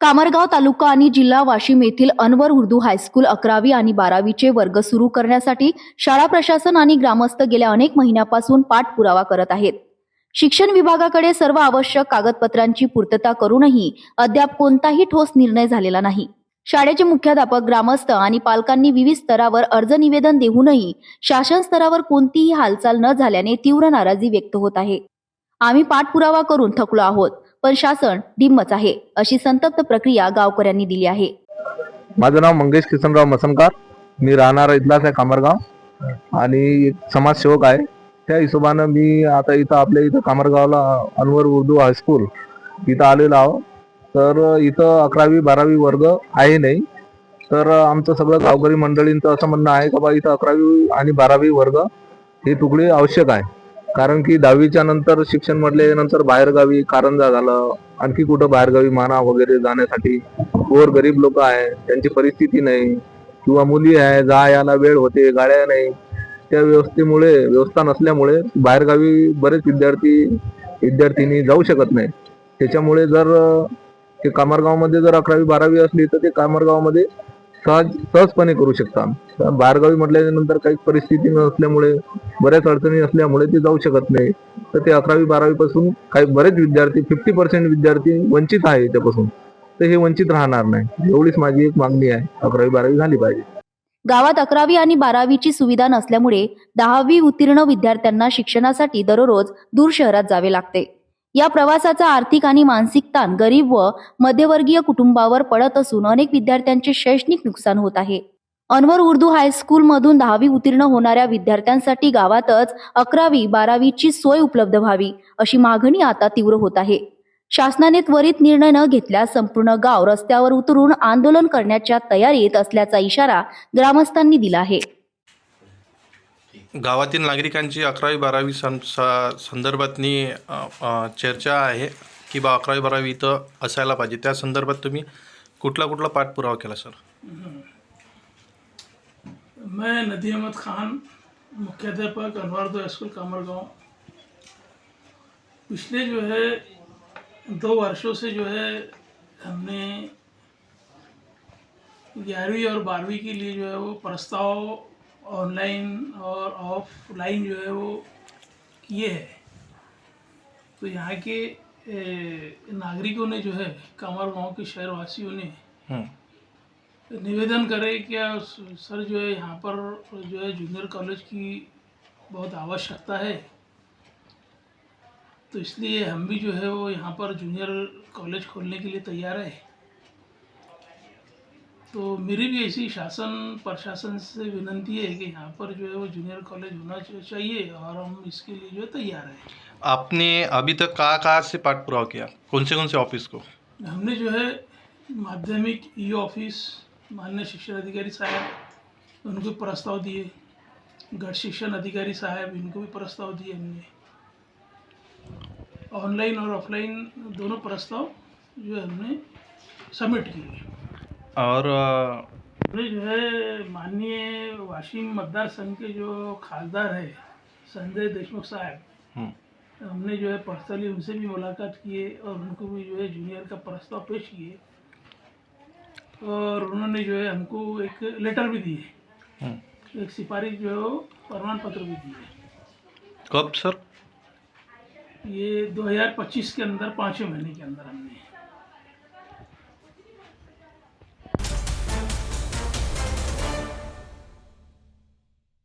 कामरगाव तालुका आणि जिल्हा वाशिम येथील अनवर उर्दू हायस्कूल 11वी आणि 12वीचे वर्ग सुरू करण्यासाठी शाळा प्रशासन आणि ग्रामस्थ गेल्या अनेक महिन्यापासून पाठपुरावा करत आहेत. शिक्षण विभागाकडे सर्व आवश्यक कागदपत्रांची पूर्तता करूनही अद्याप कोणताही ठोस निर्णय झालेला नाही. शाळेचे मुख्याध्यापक, ग्रामस्थ आणि पालकांनी विविध स्तरावर अर्ज निवेदन देऊनही शासन स्तरावर कोणतीही हालचाल न झाल्याने तीव्र नाराजी व्यक्त होत आहे. आम्ही पाठपुरावा करून थकलो आहोत, पण शासन डिम्मच आहे, अशी संतप्त प्रतिक्रिया गावकऱ्यांनी दिली आहे. माझं नाव मंगेश किसनराव मसनकार. मी राहणार इथलाच आहे कामरगाव आणि एक समाजसेवक आहे. त्या हिशोबानं मी आता इथं आपल्या इथं कामरगावला अनवर उर्दू हायस्कूल इथं आलेलो आहो. तर इथं 11वी 12वी वर्ग आहे नाही. तर आमचं सगळं गावकरी मंडळींचं असं म्हणणं आहे का बा इथं 11वी आणि 12वी वर्ग हे तुकडे आवश्यक आहे. कारण की 10वीच्या नंतर शिक्षण म्हटल्यानंतर बाहेरगावी कारंजा झालं, आणखी कुठं बाहेरगावी माना वगैरे जाण्यासाठी गोर गरीब लोक आहे, त्यांची परिस्थिती नाही किंवा मुली आहे, जा यायला वेळ होते, गाड्या नाही. त्या व्यवस्था नसल्यामुळे बाहेरगावी बरेच विद्यार्थिनी जाऊ शकत नाही. त्याच्यामुळे जर ते कामरगावमध्ये जर 11वी 12वी असली तर ते कामरगावमध्ये सहजपणे करू शकतात. बाहेरगावी म्हटल्यानंतर काही परिस्थिती नसल्यामुळे, बऱ्याच अडचणी असल्यामुळे ते जाऊ शकत नाही. तर ते 11वी 12वी पासून काही बरेच विद्यार्थी 50% विद्यार्थी वंचित आहे त्यापासून. तर हे वंचित राहणार नाही, एवढीच माझी एक मागणी आहे. 11वी 12वी झाली पाहिजे. गावात 11वी आणि 12वीची सुविधा नसल्यामुळे 10वी उत्तीर्ण विद्यार्थ्यांना शिक्षणासाठी दररोज दूर शहरात जावे लागते. या प्रवासाचा आर्थिक आणि मानसिक ताण गरीब व मध्यमवर्गीय कुटुंबावर पडत असून अनेक विद्यार्थ्यांचे शैक्षणिक नुकसान होत आहे. अनवर उर्दू हायस्कूल मधून 10वी उत्तीर्ण होणाऱ्या विद्यार्थ्यांसाठी गावातच 11वी 12वीची सोय उपलब्ध व्हावी, अशी मागणी आता तीव्र होत आहे. शासनाने त्वरित निर्णय न घेतल्यास संपूर्ण गाव रस्त्यावर उतरून आंदोलन करण्याच्या तयारीत असल्याचा इशारा ग्रामस्थांनी दिला आहे. गावातील नागरिकांची 11वी 12वी संदर्भातनी चर्चा आहे की बा 11वी 12वी इथं असायला पाहिजे. त्या संदर्भात तुम्ही कुठला पाठपुरावा केला सर? मैं नदी अहमद खान, मुख्याध्यापक अनवर उर्दू हाई स्कूल कामरगांव। पिछले जो है 2 वर्षों से जो है हमने 11वीं और 12वीं के लिए जो है वो प्रस्ताव ऑनलाइन और ऑफलाइन जो है वो किए हैं। तो यहाँ के नागरिकों ने जो है कामरगांव के शहरवासियों ने निवेदन करे क्या सर जो है यहाँ पर जो है जूनियर कॉलेज की बहुत आवश्यकता है, तो इसलिए हम भी जो है वो यहाँ पर जूनियर कॉलेज खोलने के लिए तैयार है। तो मेरी भी ऐसी शासन प्रशासन से विनंती है कि यहाँ पर जो है वो जूनियर कॉलेज होना चाहिए और हम इसके लिए जो है तैयार है। आपने अभी तक कहाँ से पाठपुरावा किया, कौन से ऑफिस को? हमने जो है माध्यमिक ई ऑफिस, माननीय शिक्षण अधिकारी साहब उनको प्रस्ताव दिए, गढ़ शिक्षण अधिकारी साहब इनको भी प्रस्ताव दिए हमने। ऑनलाइन और ऑफलाइन दोनों प्रस्ताव जो है हमने सबमिट किए। और हमने जो है माननीय वाशिम मतदार संघ के जो खासदार है संजय देशमुख साहब, हमने जो है पर्सनली उनसे भी मुलाकात किए और उनको भी जो है जूनियर का प्रस्ताव पेश किए और उन्होंने जो है हमको एक लेटर भी दिए, एक सिफारिश जो है प्रमाण पत्र भी दिए। कब सर? ये 2025 के अंदर 5वें महीने के अंदर हमने